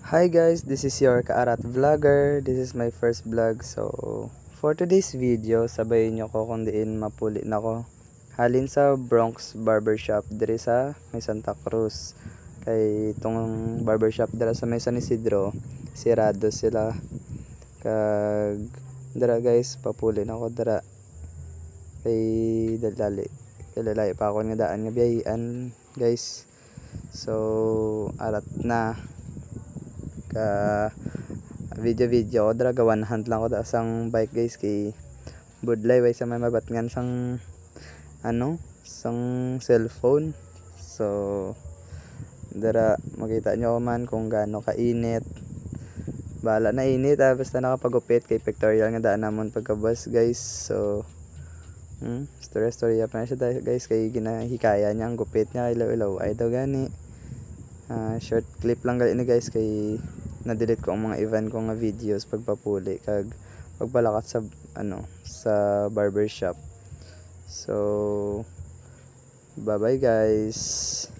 Hi guys, this is your Kaarat Vlogger. This is my first vlog. So, for today's video, sabayin nyo ko kung diin mapuli na ko. Halin sa Bronx Barbershop diri sa may Santa Cruz. Kay itong barbershop dira sa may San Isidro, sirado sila. Kag dira guys, papuli na ko dira. Kay dalali. Kalalay pa ako nga daan nga biyayan guys. So, arat na ka video dra gawan hunt lang ko da sang bike guys kay budlay way sa may mabatngan sang sang cellphone. So dara makita nyo man kung gaano kainit, bala na init basta nakapagupit kay pictorial nga daan namon pagkabus guys. So storya pa na siya guys kay ginahikaya niya ang gupit niya ilaw ay daw gani. Short clip lang gali ni guys kay na-delete ko ang mga event ko nga videos pagpapuli kag pagpalakat sa sa barbershop. So bye bye guys.